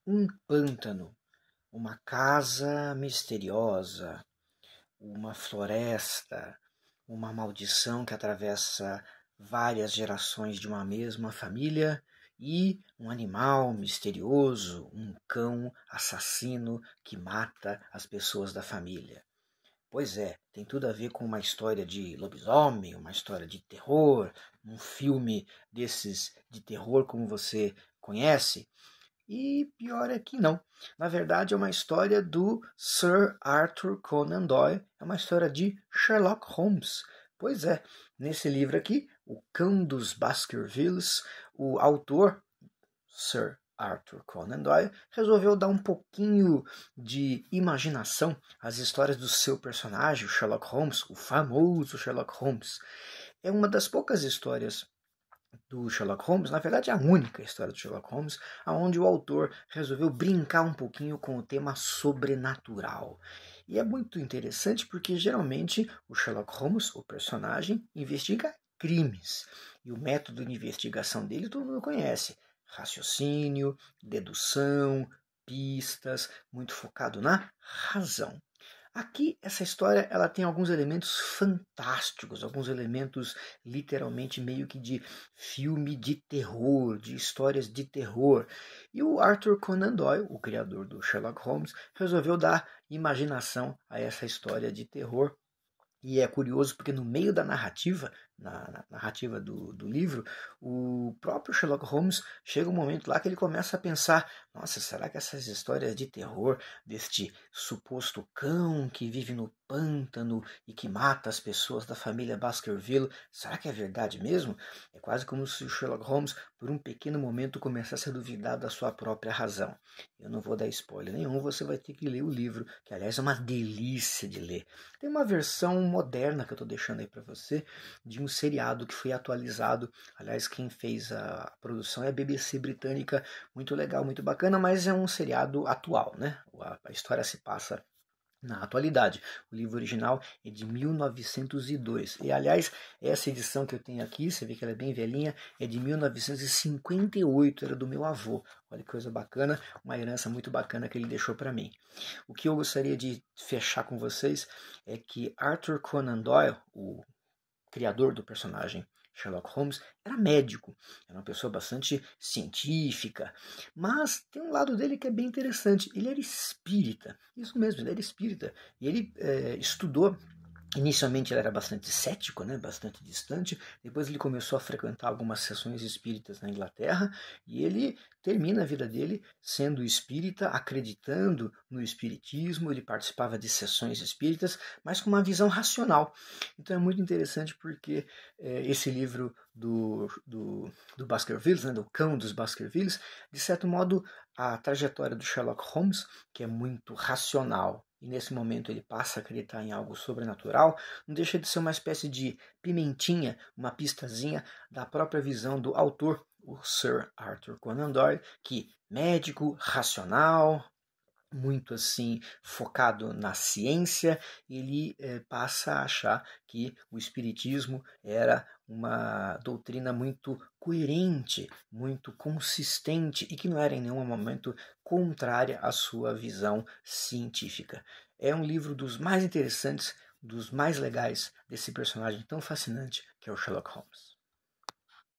Um pântano, uma casa misteriosa, uma floresta, uma maldição que atravessa várias gerações de uma mesma família e um animal misterioso, um cão assassino que mata as pessoas da família. Pois é, tem tudo a ver com uma história de lobisomem, uma história de terror, um filme desses de terror como você conhece. E pior é que não. Na verdade, é uma história do Sir Arthur Conan Doyle. É uma história de Sherlock Holmes. Pois é, nesse livro aqui, O Cão dos Baskervilles, o autor, Sir Arthur Conan Doyle, resolveu dar um pouquinho de imaginação às histórias do seu personagem, o Sherlock Holmes, o famoso Sherlock Holmes. É uma das poucas histórias do Sherlock Holmes, na verdade é a única história do Sherlock Holmes, onde o autor resolveu brincar um pouquinho com o tema sobrenatural. E é muito interessante porque geralmente o Sherlock Holmes, o personagem, investiga crimes. E o método de investigação dele todo mundo conhece. Raciocínio, dedução, pistas, muito focado na razão. Aqui, essa história ela tem alguns elementos fantásticos, alguns elementos literalmente meio que de filme de terror, de histórias de terror. E o Arthur Conan Doyle, o criador do Sherlock Holmes, resolveu dar imaginação a essa história de terror. E é curioso porque no meio da narrativa, na narrativa do livro, o próprio Sherlock Holmes chega um momento lá que ele começa a pensar: nossa, será que essas histórias de terror deste suposto cão que vive no pântano e que mata as pessoas da família Baskerville, será que é verdade mesmo? É quase como se o Sherlock Holmes, por um pequeno momento, começasse a duvidar da sua própria razão. Eu não vou dar spoiler nenhum, você vai ter que ler o livro, que aliás é uma delícia de ler. Tem uma versão moderna que eu estou deixando aí para você, de um seriado que foi atualizado. Aliás, quem fez a produção é a BBC britânica, muito legal, muito bacana, mas é um seriado atual, né? A história se passa na atualidade. O livro original é de 1902. E, aliás, essa edição que eu tenho aqui, você vê que ela é bem velhinha, é de 1958, era do meu avô. Olha que coisa bacana, uma herança muito bacana que ele deixou para mim. O que eu gostaria de fechar com vocês é que Arthur Conan Doyle, o criador do personagem Sherlock Holmes, era médico, era uma pessoa bastante científica, mas tem um lado dele que é bem interessante, ele era espírita, isso mesmo, ele era espírita, e ele estudou. Inicialmente ele era bastante cético, né, bastante distante, depois ele começou a frequentar algumas sessões espíritas na Inglaterra e ele termina a vida dele sendo espírita, acreditando no espiritismo, ele participava de sessões espíritas, mas com uma visão racional. Então é muito interessante porque esse livro do Baskervilles, né, do Cão dos Baskervilles, de certo modo a trajetória do Sherlock Holmes, que é muito racional, e nesse momento ele passa a acreditar em algo sobrenatural, não deixa de ser uma espécie de pimentinha, uma pistazinha da própria visão do autor, o Sir Arthur Conan Doyle, que médico, racional, muito assim focado na ciência, ele passa a achar que o espiritismo era uma doutrina muito coerente, muito consistente e que não era em nenhum momento contrária à sua visão científica. É um livro dos mais interessantes, dos mais legais desse personagem tão fascinante que é o Sherlock Holmes.